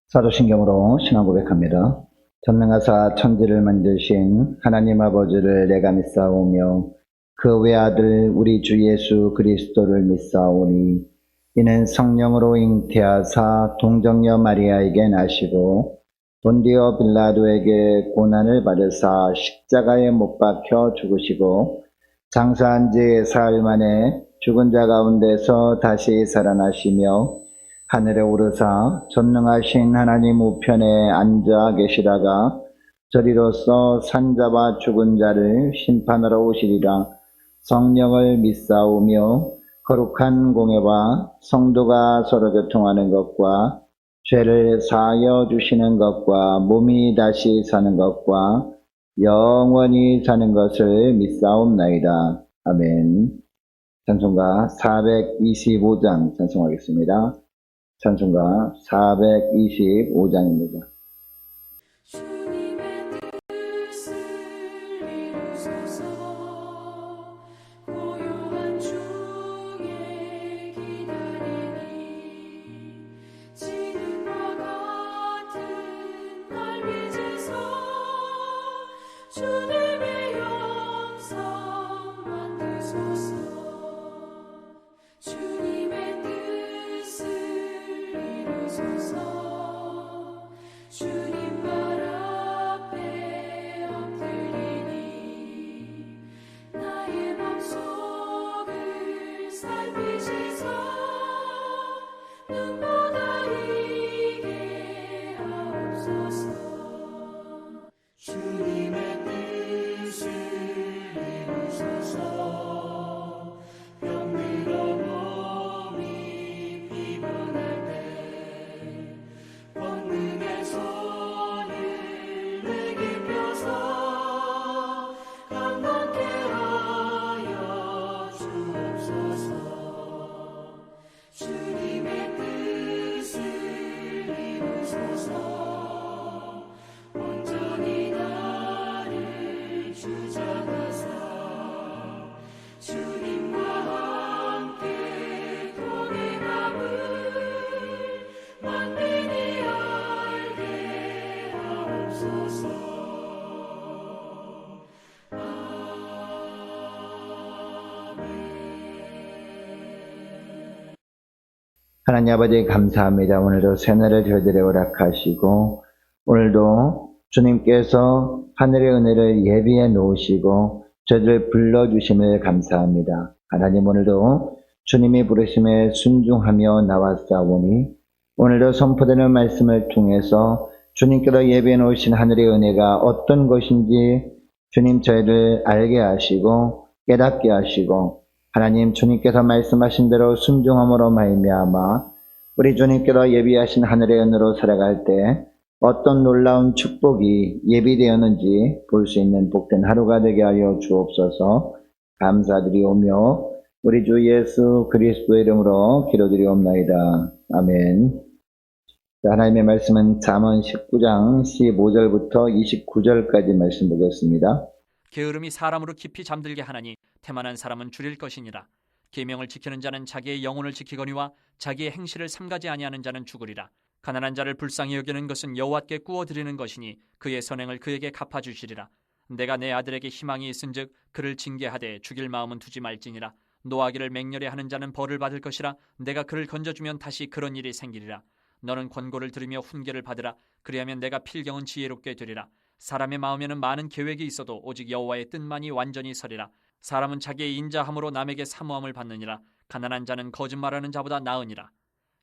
사도신경으로 신앙 고백합니다. 전능하사 천지를 만드신 하나님 아버지를 내가 믿사오며 그 외아들 우리 주 예수 그리스도를 믿사오니 이는 성령으로 잉태하사 동정녀 마리아에게 나시고 본디오 빌라도에게 고난을 받으사 십자가에 못 박혀 죽으시고 장사한 지 사흘 만에 죽은 자 가운데서 다시 살아나시며 하늘에 오르사 전능하신 하나님 우편에 앉아 계시다가 저리로서 산자와 죽은 자를 심판하러 오시리라. 성령을 믿사오며 거룩한 공예와 성도가 서로 교통하는 것과 죄를 사하여 주시는 것과 몸이 다시 사는 것과 영원히 사는 것을 믿사옵나이다. 아멘. 찬송가 425장 찬송하겠습니다. 찬송가 425장입니다. 하나님 아버지 감사합니다. 오늘도 새날을 저희들에게 허락하시고 오늘도 주님께서 하늘의 은혜를 예비해 놓으시고 저희들을 불러주심을 감사합니다. 하나님 오늘도 주님이 부르심에 순종하며 나왔사오니 오늘도 선포되는 말씀을 통해서 주님께서 예비해 놓으신 하늘의 은혜가 어떤 것인지 주님 저희를 알게 하시고 깨닫게 하시고 하나님 주님께서 말씀하신 대로 순종함으로 말미암아 우리 주님께서 예비하신 하늘의 은혜로 살아갈 때 어떤 놀라운 축복이 예비되었는지 볼 수 있는 복된 하루가 되게 하여 주옵소서. 감사드리오며 우리 주 예수 그리스도의 이름으로 기도드리옵나이다. 아멘. 하나님의 말씀은 잠언 19장 15절부터 29절까지 말씀 보겠습니다. 게으름이 사람으로 깊이 잠들게 하나니 태만한 사람은 줄일 것이니라. 계명을 지키는 자는 자기의 영혼을 지키거니와 자기의 행실을 삼가지 아니하는 자는 죽으리라. 가난한 자를 불쌍히 여기는 것은 여호와께 구워드리는 것이니 그의 선행을 그에게 갚아주시리라. 내가 내 아들에게 희망이 있은즉 그를 징계하되 죽일 마음은 두지 말지니라. 노하기를 맹렬히 하는 자는 벌을 받을 것이라. 내가 그를 건져주면 다시 그런 일이 생기리라. 너는 권고를 들으며 훈계를 받으라. 그리하면 내가 필경은 지혜롭게 되리라. 사람의 마음에는 많은 계획이 있어도 오직 여호와의 뜻만이 완전히 서리라. 사람은 자기의 인자함으로 남에게 사모함을 받느니라. 가난한 자는 거짓말하는 자보다 나으니라.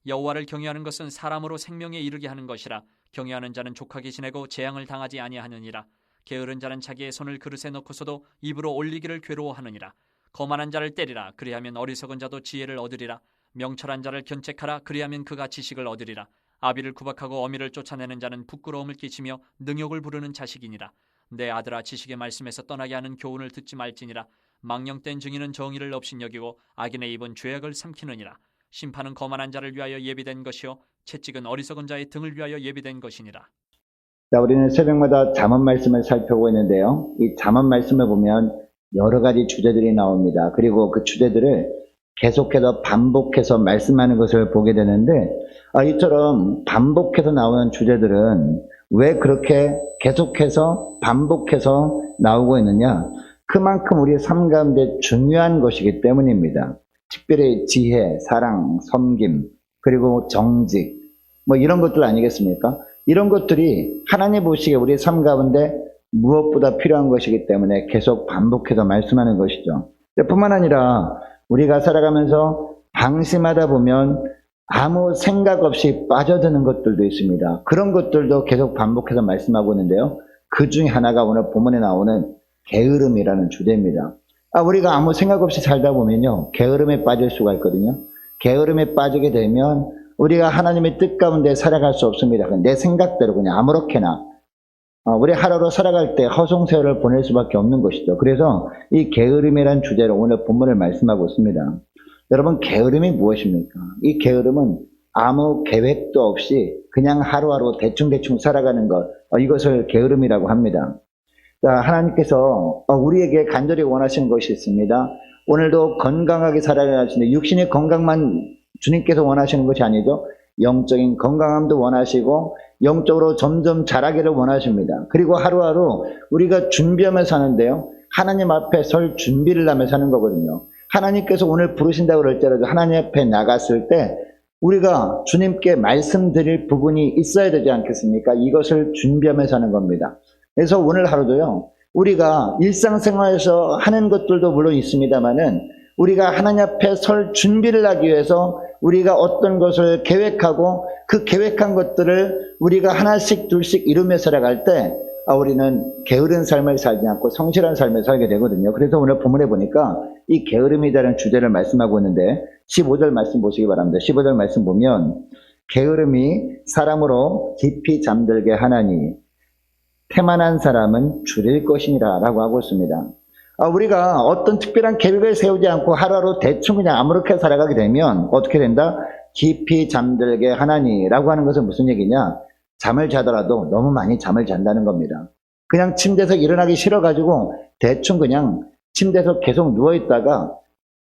여호와를 경외하는 것은 사람으로 생명에 이르게 하는 것이라. 경외하는 자는 족하게 지내고 재앙을 당하지 아니하느니라. 게으른 자는 자기의 손을 그릇에 넣고서도 입으로 올리기를 괴로워하느니라. 거만한 자를 때리라. 그리하면 어리석은 자도 지혜를 얻으리라. 명철한 자를 견책하라. 그리하면 그가 지식을 얻으리라. 아비를 구박하고 어미를 쫓아내는 자는 부끄러움을 끼치며 능욕을 부르는 자식이니라. 내 아들아 지식의 말씀에서 떠나게 하는 교훈을 듣지 말지니라. 망령된 증인은 정의를 업신여기고 악인의 입은 죄악을 삼키느니라. 심판은 거만한 자를 위하여 예비된 것이요 채찍은 어리석은 자의 등을 위하여 예비된 것이니라. 자, 우리는 새벽마다 잠언 말씀을 살펴보고 있는데요. 이 잠언 말씀을 보면 여러 가지 주제들이 나옵니다. 그리고 그 주제들을 계속해서 반복해서 말씀하는 것을 보게 되는데, 이처럼 반복해서 나오는 주제들은 왜 그렇게 계속해서 반복해서 나오고 있느냐? 그만큼 우리의 삶 가운데 중요한 것이기 때문입니다. 특별히 지혜, 사랑, 섬김, 그리고 정직, 뭐 이런 것들 아니겠습니까? 이런 것들이 하나님 보시기에 우리의 삶 가운데 무엇보다 필요한 것이기 때문에 계속 반복해서 말씀하는 것이죠. 뿐만 아니라 우리가 살아가면서 방심하다 보면 아무 생각 없이 빠져드는 것들도 있습니다. 그런 것들도 계속 반복해서 말씀하고 있는데요. 그 중에 하나가 오늘 본문에 나오는 게으름이라는 주제입니다. 우리가 아무 생각 없이 살다 보면요, 게으름에 빠질 수가 있거든요. 게으름에 빠지게 되면 우리가 하나님의 뜻 가운데 살아갈 수 없습니다. 내 생각대로 그냥 아무렇게나 우리 하루로 살아갈 때 허송세월을 보낼 수밖에 없는 것이죠. 그래서 이 게으름이라는 주제로 오늘 본문을 말씀하고 있습니다. 여러분, 게으름이 무엇입니까? 이 게으름은 아무 계획도 없이 그냥 하루하루 대충대충 살아가는 것, 이것을 게으름이라고 합니다. 자, 하나님께서 우리에게 간절히 원하시는 것이 있습니다. 오늘도 건강하게 살아야 하시는데 육신의 건강만 주님께서 원하시는 것이 아니죠. 영적인 건강함도 원하시고 영적으로 점점 자라기를 원하십니다. 그리고 하루하루 우리가 준비하면서 사는데요, 하나님 앞에 설 준비를 하면서 사는 거거든요. 하나님께서 오늘 부르신다고 그럴 때라도 하나님 앞에 나갔을 때 우리가 주님께 말씀드릴 부분이 있어야 되지 않겠습니까? 이것을 준비하면서 하는 겁니다. 그래서 오늘 하루도요, 우리가 일상생활에서 하는 것들도 물론 있습니다만은 우리가 하나님 앞에 설 준비를 하기 위해서 우리가 어떤 것을 계획하고 그 계획한 것들을 우리가 하나씩 둘씩 이루며 살아갈 때 우리는 게으른 삶을 살지 않고 성실한 삶을 살게 되거든요. 그래서 오늘 본문에 보니까 이 게으름이라는 주제를 말씀하고 있는데 15절 말씀 보시기 바랍니다. 15절 말씀 보면 게으름이 사람으로 깊이 잠들게 하나니 태만한 사람은 줄일 것이니라 라고 하고 있습니다. 우리가 어떤 특별한 계획을 세우지 않고 하루하루 대충 그냥 아무렇게 살아가게 되면 어떻게 된다? 깊이 잠들게 하나니라고 하는 것은 무슨 얘기냐? 잠을 자더라도 너무 많이 잠을 잔다는 겁니다. 그냥 침대에서 일어나기 싫어가지고 대충 그냥 침대에서 계속 누워있다가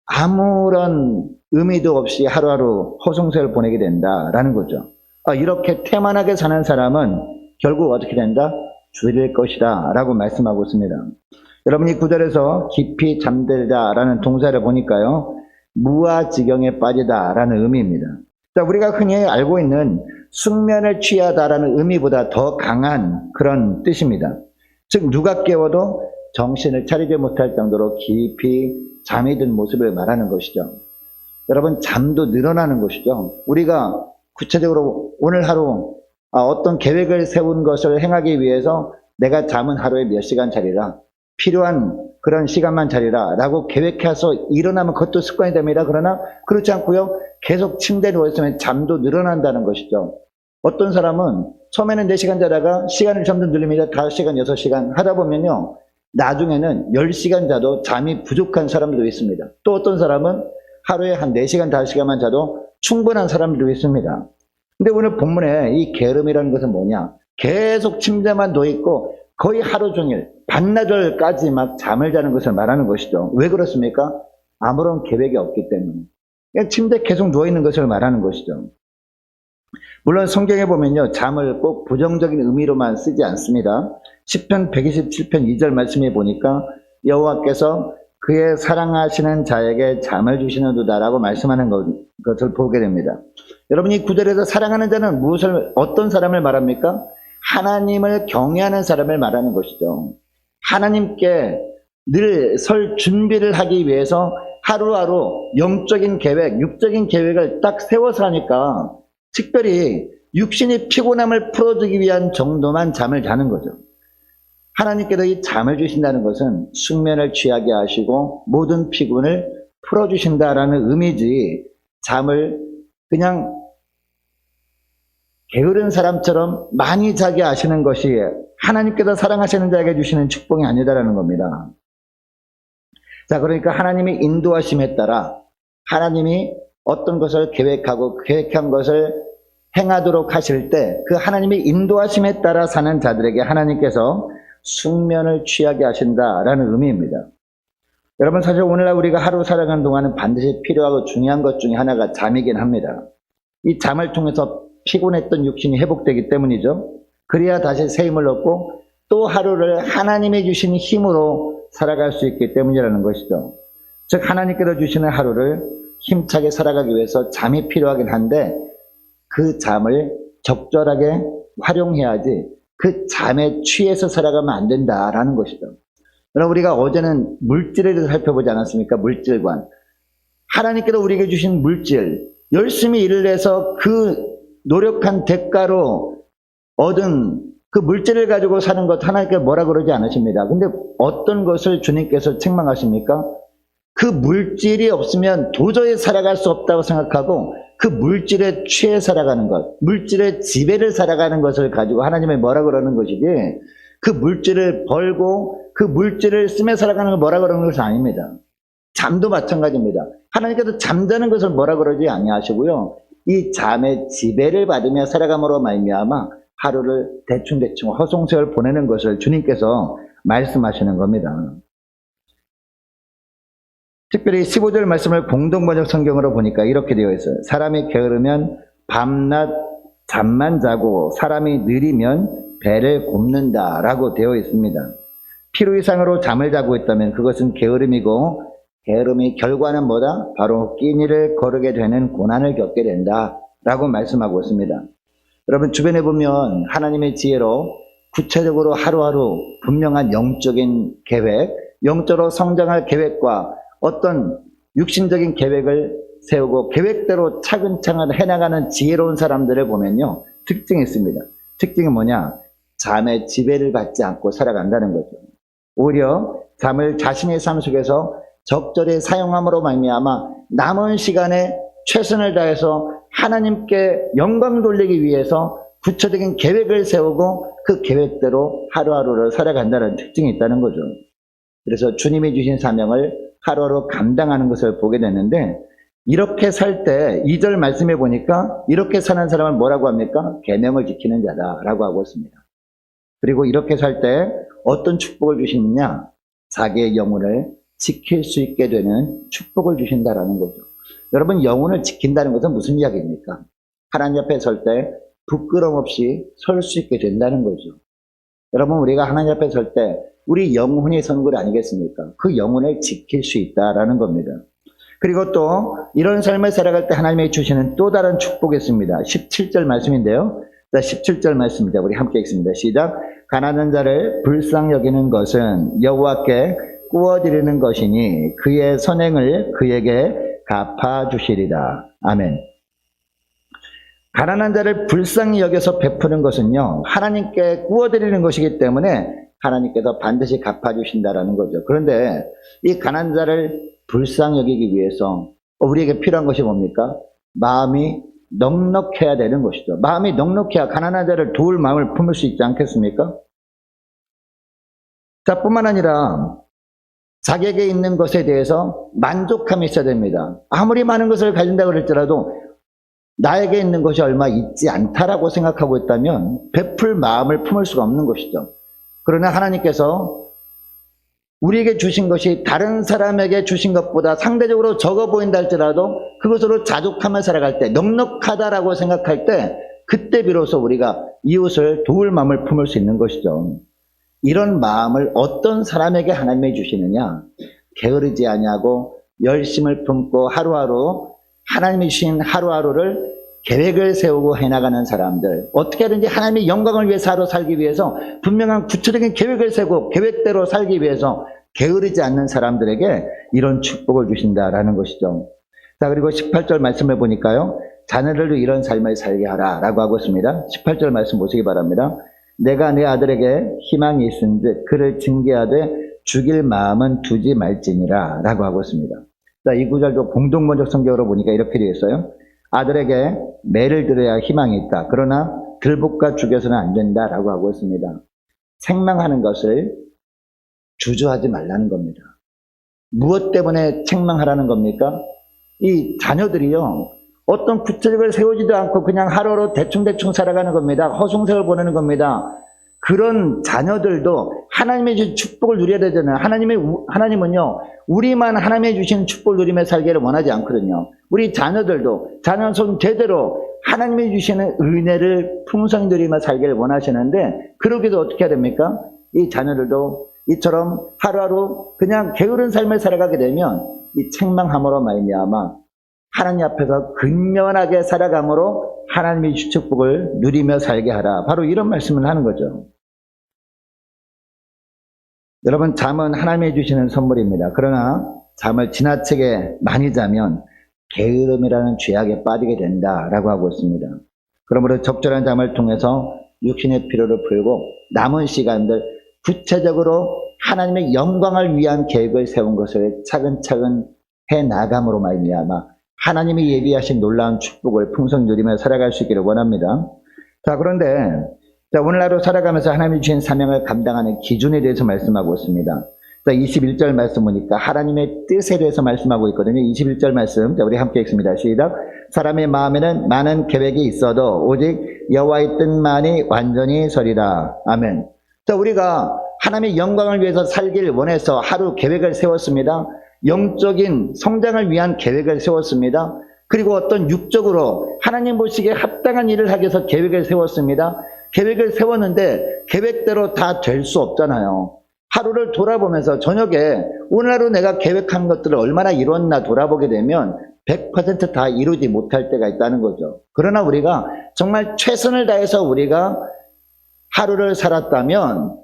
아무런 의미도 없이 하루하루 허송세를 보내게 된다라는 거죠. 이렇게 태만하게 사는 사람은 결국 어떻게 된다? 줄일 것이다 라고 말씀하고 있습니다. 여러분, 이 구절에서 깊이 잠들다라는 동사를 보니까요, 무아지경에 빠지다라는 의미입니다. 자, 우리가 흔히 알고 있는 숙면을 취하다라는 의미보다 더 강한 그런 뜻입니다. 즉, 누가 깨워도 정신을 차리지 못할 정도로 깊이 잠이 든 모습을 말하는 것이죠. 여러분, 잠도 늘어나는 것이죠. 우리가 구체적으로 오늘 하루 어떤 계획을 세운 것을 행하기 위해서 내가 잠은 하루에 몇 시간 자리라, 필요한 그런 시간만 자리라 라고 계획해서 일어나면 그것도 습관이 됩니다. 그러나 그렇지 않고요, 계속 침대에 누워있으면 잠도 늘어난다는 것이죠. 어떤 사람은 처음에는 4시간 자다가 시간을 점점 늘립니다. 5시간, 6시간 하다 보면요, 나중에는 10시간 자도 잠이 부족한 사람들도 있습니다. 또 어떤 사람은 하루에 한 4시간, 5시간만 자도 충분한 사람들도 있습니다. 근데 오늘 본문에 이 게으름이라는 것은 뭐냐? 계속 침대만 누워있고 거의 하루 종일 반나절까지 막 잠을 자는 것을 말하는 것이죠. 왜 그렇습니까? 아무런 계획이 없기 때문에. 그냥 침대에 계속 누워있는 것을 말하는 것이죠. 물론 성경에 보면요, 잠을 꼭 부정적인 의미로만 쓰지 않습니다. 시편 127편 2절 말씀에 보니까 여호와께서 그의 사랑하시는 자에게 잠을 주시는도다라고 말씀하는 것을 보게 됩니다. 여러분, 이 구절에서 사랑하는 자는 어떤 사람을 말합니까? 하나님을 경외하는 사람을 말하는 것이죠. 하나님께 늘 설 준비를 하기 위해서 하루하루 영적인 계획, 육적인 계획을 딱 세워서 하니까 특별히 육신의 피곤함을 풀어주기 위한 정도만 잠을 자는 거죠. 하나님께서 이 잠을 주신다는 것은 숙면을 취하게 하시고 모든 피곤을 풀어주신다라는 의미지, 잠을 그냥 게으른 사람처럼 많이 자게 하시는 것이 하나님께서 사랑하시는 자에게 주시는 축복이 아니다라는 겁니다. 자, 그러니까 하나님의 인도하심에 따라 하나님이 어떤 것을 계획하고 계획한 것을 행하도록 하실 때 그 하나님의 인도하심에 따라 사는 자들에게 하나님께서 숙면을 취하게 하신다라는 의미입니다. 여러분, 사실 오늘날 우리가 하루 살아가는 동안은 반드시 필요하고 중요한 것 중에 하나가 잠이긴 합니다. 이 잠을 통해서 피곤했던 육신이 회복되기 때문이죠. 그래야 다시 새 힘을 얻고 또 하루를 하나님이 주신 힘으로 살아갈 수 있기 때문이라는 것이죠. 즉, 하나님께서 주시는 하루를 힘차게 살아가기 위해서 잠이 필요하긴 한데 그 잠을 적절하게 활용해야지 그 잠에 취해서 살아가면 안 된다라는 것이죠. 여러분, 우리가 어제는 물질에 대해서 살펴보지 않았습니까? 물질관. 하나님께서 우리에게 주신 물질, 열심히 일을 해서 그 노력한 대가로 얻은 그 물질을 가지고 사는 것 하나님께서 뭐라 그러지 않으십니다. 근데 어떤 것을 주님께서 책망하십니까? 그 물질이 없으면 도저히 살아갈 수 없다고 생각하고 그 물질에 취해 살아가는 것, 물질의 지배를 살아가는 것을 가지고 하나님이 뭐라 그러는 것이지, 그 물질을 벌고 그 물질을 쓰며 살아가는 걸 뭐라 그러는 것은 아닙니다. 잠도 마찬가지입니다. 하나님께서 잠자는 것을 뭐라 그러지 아니하시고요, 이 잠의 지배를 받으며 살아감으로 말미암아 하루를 대충대충 허송세월 보내는 것을 주님께서 말씀하시는 겁니다. 특별히 15절 말씀을 공동번역 성경으로 보니까 이렇게 되어 있어요. 사람이 게으르면 밤낮 잠만 자고 사람이 느리면 배를 곪는다라고 되어 있습니다. 필요 이상으로 잠을 자고 있다면 그것은 게으름이고, 게으름의 결과는 뭐다? 바로 끼니를 거르게 되는 고난을 겪게 된다라고 말씀하고 있습니다. 여러분, 주변에 보면 하나님의 지혜로 구체적으로 하루하루 분명한 영적인 계획, 영적으로 성장할 계획과 어떤 육신적인 계획을 세우고 계획대로 차근차근 해나가는 지혜로운 사람들을 보면요, 특징이 있습니다. 특징이 뭐냐? 잠의 지배를 받지 않고 살아간다는 거죠. 오히려 잠을 자신의 삶 속에서 적절히 사용함으로 말미암아 남은 시간에 최선을 다해서 하나님께 영광 돌리기 위해서 구체적인 계획을 세우고 그 계획대로 하루하루를 살아간다는 특징이 있다는 거죠. 그래서 주님이 주신 사명을 하루하루 감당하는 것을 보게 되는데, 이렇게 살 때 2절 말씀해 보니까 이렇게 사는 사람을 뭐라고 합니까? 계명을 지키는 자다라고 하고 있습니다. 그리고 이렇게 살 때 어떤 축복을 주시느냐? 자기의 영혼을 지킬 수 있게 되는 축복을 주신다라는 거죠. 여러분, 영혼을 지킨다는 것은 무슨 이야기입니까? 하나님 앞에 설 때 부끄럼 없이 설 수 있게 된다는 거죠. 여러분, 우리가 하나님 앞에 설 때 우리 영혼이 선 것 아니겠습니까? 그 영혼을 지킬 수 있다라는 겁니다. 그리고 또 이런 삶을 살아갈 때 하나님이 주시는 또 다른 축복이 있습니다. 17절 말씀인데요. 자, 17절 말씀입니다. 우리 함께 읽습니다. 시작. 가난한 자를 불쌍히 여기는 것은 여호와께 구워드리는 것이니 그의 선행을 그에게 갚아주시리라. 아멘. 가난한 자를 불쌍히 여겨서 베푸는 것은요, 하나님께 구워드리는 것이기 때문에 하나님께서 반드시 갚아주신다라는 거죠. 그런데 이 가난한 자를 불쌍히 여기기 위해서 우리에게 필요한 것이 뭡니까? 마음이 넉넉해야 되는 것이죠. 마음이 넉넉해야 가난한 자를 도울 마음을 품을 수 있지 않겠습니까? 자, 뿐만 아니라 자기에게 있는 것에 대해서 만족함이 있어야 됩니다. 아무리 많은 것을 가진다고 할지라도 나에게 있는 것이 얼마 있지 않다라고 생각하고 있다면 베풀 마음을 품을 수가 없는 것이죠. 그러나 하나님께서 우리에게 주신 것이 다른 사람에게 주신 것보다 상대적으로 적어 보인다 할지라도 그것으로 자족하며 살아갈 때, 넉넉하다라고 생각할 때, 그때 비로소 우리가 이웃을 도울 마음을 품을 수 있는 것이죠. 이런 마음을 어떤 사람에게 하나님이 주시느냐? 게으르지 아니하고 열심을 품고 하루하루 하나님이 주신 하루하루를 계획을 세우고 해나가는 사람들, 어떻게든지 하나님의 영광을 위해서 하루 살기 위해서 분명한 구체적인 계획을 세우고 계획대로 살기 위해서 게으르지 않는 사람들에게 이런 축복을 주신다라는 것이죠. 자, 그리고 18절 말씀을 보니까요, 자녀들도 이런 삶을 살게 하라 라고 하고 있습니다. 18절 말씀 보시기 바랍니다. 내가 내 아들에게 희망이 있은즉 그를 징계하되 죽일 마음은 두지 말지니라 라고 하고 있습니다. 자, 이 구절도 공동번역 성경으로 보니까 이렇게 되어 있어요. 아들에게 매를 들어야 희망이 있다. 그러나 들볶아 죽여서는 안 된다라고 하고 있습니다. 책망하는 것을 주저하지 말라는 겁니다. 무엇 때문에 책망하라는 겁니까? 이 자녀들이요, 어떤 구체적을 세우지도 않고 그냥 하루하루 대충대충 살아가는 겁니다. 허송세월 보내는 겁니다. 그런 자녀들도 하나님의 축복을 누려야 되잖아요. 하나님은요, 우리만 하나님이 주신 축복을 누리며 살기를 원하지 않거든요. 우리 자녀들도 자녀손 제대로 하나님이 주시는 은혜를 풍성히 누리며 살기를 원하시는데, 그러기도 어떻게 해야 됩니까? 이 자녀들도 이처럼 하루하루 그냥 게으른 삶을 살아가게 되면 이 책망함으로 말미암아 하나님 앞에서 근면하게 살아감으로 하나님의 축복을 누리며 살게 하라. 바로 이런 말씀을 하는 거죠. 여러분, 잠은 하나님이 주시는 선물입니다. 그러나 잠을 지나치게 많이 자면 게으름이라는 죄악에 빠지게 된다라고 하고 있습니다. 그러므로 적절한 잠을 통해서 육신의 피로를 풀고 남은 시간들 구체적으로 하나님의 영광을 위한 계획을 세운 것을 차근차근 해 나감으로 말미암아 하나님이 예비하신 놀라운 축복을 풍성히 누리며 살아갈 수 있기를 원합니다. 자, 그런데 오늘 하루 살아가면서 하나님이 주신 사명을 감당하는 기준에 대해서 말씀하고 있습니다. 자, 21절 말씀 보니까 하나님의 뜻에 대해서 말씀하고 있거든요. 21절 말씀, 자, 우리 함께 읽습니다. 시작. 사람의 마음에는 많은 계획이 있어도 오직 여호와의 뜻만이 완전히 서리라. 아멘. 자, 우리가 하나님의 영광을 위해서 살기를 원해서 하루 계획을 세웠습니다. 영적인 성장을 위한 계획을 세웠습니다. 그리고 어떤 육적으로 하나님 보시기에 합당한 일을 하기 위해서 계획을 세웠습니다. 계획을 세웠는데 계획대로 다 될 수 없잖아요. 하루를 돌아보면서 저녁에 오늘 하루 내가 계획한 것들을 얼마나 이뤘나 돌아보게 되면 100% 다 이루지 못할 때가 있다는 거죠. 그러나 우리가 정말 최선을 다해서 우리가 하루를 살았다면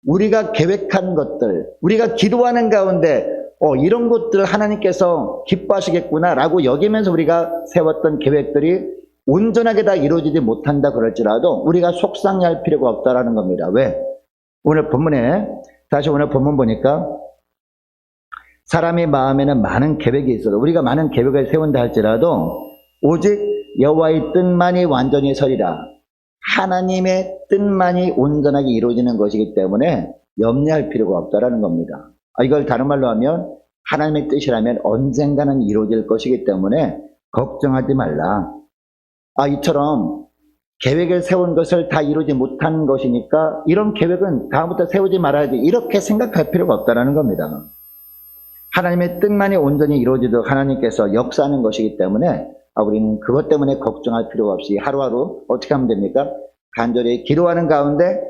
우리가 계획한 것들, 우리가 기도하는 가운데 이런 것들을 하나님께서 기뻐하시겠구나 라고 여기면서 우리가 세웠던 계획들이 온전하게 다 이루어지지 못한다 그럴지라도 우리가 속상해할 필요가 없다라는 겁니다. 왜? 오늘 본문에, 다시 오늘 본문 보니까 사람의 마음에는 많은 계획이 있어도 우리가 많은 계획을 세운다 할지라도 오직 여호와의 뜻만이 완전히 서리라. 하나님의 뜻만이 온전하게 이루어지는 것이기 때문에 염려할 필요가 없다라는 겁니다. 이걸 다른 말로 하면 하나님의 뜻이라면 언젠가는 이루어질 것이기 때문에 걱정하지 말라. 이처럼 계획을 세운 것을 다 이루지 못한 것이니까 이런 계획은 다음부터 세우지 말아야지, 이렇게 생각할 필요가 없다는 겁니다. 하나님의 뜻만이 온전히 이루어지도록 하나님께서 역사하는 것이기 때문에 우리는 그것 때문에 걱정할 필요가 없이 하루하루 어떻게 하면 됩니까? 간절히 기도하는 가운데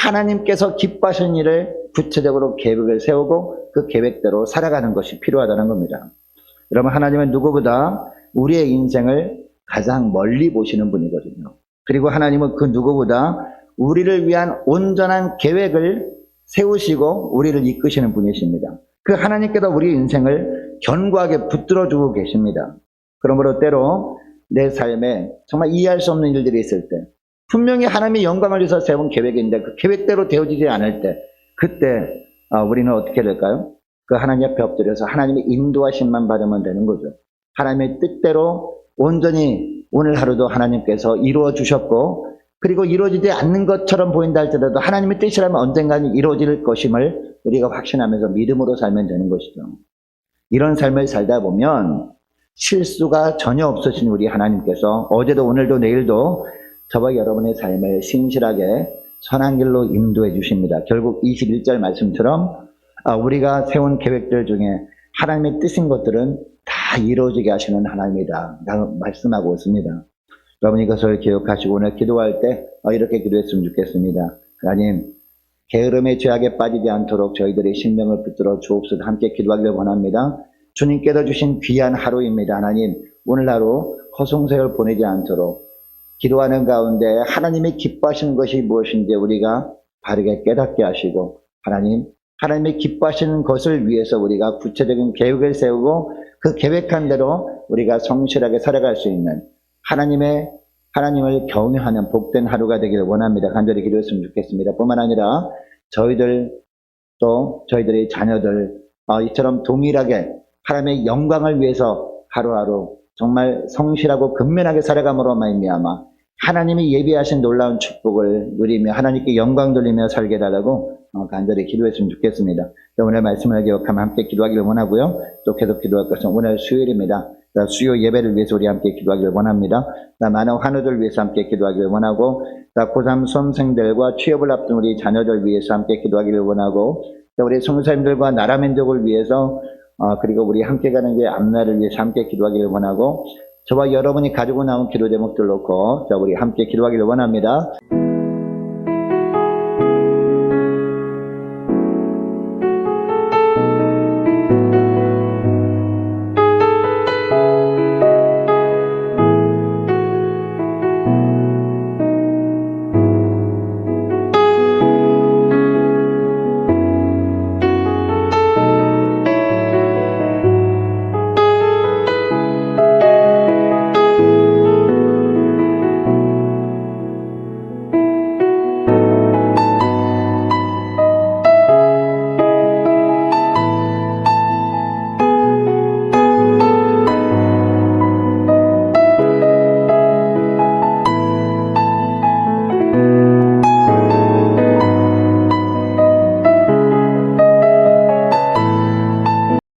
하나님께서 기뻐하시는 일을 구체적으로 계획을 세우고 그 계획대로 살아가는 것이 필요하다는 겁니다. 여러분, 하나님은 누구보다 우리의 인생을 가장 멀리 보시는 분이거든요. 그리고 하나님은 그 누구보다 우리를 위한 온전한 계획을 세우시고 우리를 이끄시는 분이십니다. 그 하나님께서 우리 인생을 견고하게 붙들어주고 계십니다. 그러므로 때로 내 삶에 정말 이해할 수 없는 일들이 있을 때, 분명히 하나님의 영광을 위해서 세운 계획인데 그 계획대로 되어지지 않을 때, 그때 우리는 어떻게 될까요? 그 하나님 앞에 엎드려서 하나님의 인도하심만 받으면 되는 거죠. 하나님의 뜻대로 온전히 오늘 하루도 하나님께서 이루어 주셨고, 그리고 이루어지지 않는 것처럼 보인다 할지라도 하나님의 뜻이라면 언젠가는 이루어질 것임을 우리가 확신하면서 믿음으로 살면 되는 것이죠. 이런 삶을 살다 보면 실수가 전혀 없으신 우리 하나님께서 어제도 오늘도 내일도 저와 여러분의 삶을 신실하게 선한 길로 인도해 주십니다. 결국 21절 말씀처럼 우리가 세운 계획들 중에 하나님의 뜻인 것들은 다 이루어지게 하시는 하나님이다 라고 말씀하고 있습니다. 여러분, 이것을 기억하시고 오늘 기도할 때 이렇게 기도했으면 좋겠습니다. 하나님, 게으름의 죄악에 빠지지 않도록 저희들의 심령을 붙들어 주옵소서. 함께 기도하기를 원합니다. 주님께서 주신 귀한 하루입니다. 하나님, 오늘 하루 허송세월 보내지 않도록 기도하는 가운데 하나님이 기뻐하시는 것이 무엇인지 우리가 바르게 깨닫게 하시고, 하나님의 기뻐하시는 것을 위해서 우리가 구체적인 계획을 세우고 그 계획한 대로 우리가 성실하게 살아갈 수 있는 하나님을 경외하는 복된 하루가 되기를 원합니다. 간절히 기도했으면 좋겠습니다. 뿐만 아니라 저희들 또 저희들의 자녀들 이처럼 동일하게 하나님의 영광을 위해서 하루하루 정말 성실하고 근면하게 살아감으로 말미암아 하나님이 예비하신 놀라운 축복을 누리며 하나님께 영광 돌리며 살게 달라고 간절히 기도했으면 좋겠습니다. 오늘 말씀을 기억하며 함께 기도하기를 원하고요. 또 계속 기도할 것은 오늘 수요일입니다. 자, 수요 예배를 위해서 우리 함께 기도하기를 원합니다. 자, 많은 환우들 위해서 함께 기도하기를 원하고, 자, 고3 수험생들과 취업을 앞둔 우리 자녀들 위해서 함께 기도하기를 원하고, 자, 우리 성도님들과 나라 민족을 위해서 그리고 우리 함께 가는 게 앞날을 위해서 함께 기도하기를 원하고, 저와 여러분이 가지고 나온 기도 제목들 놓고 자, 우리 함께 기도하기를 원합니다.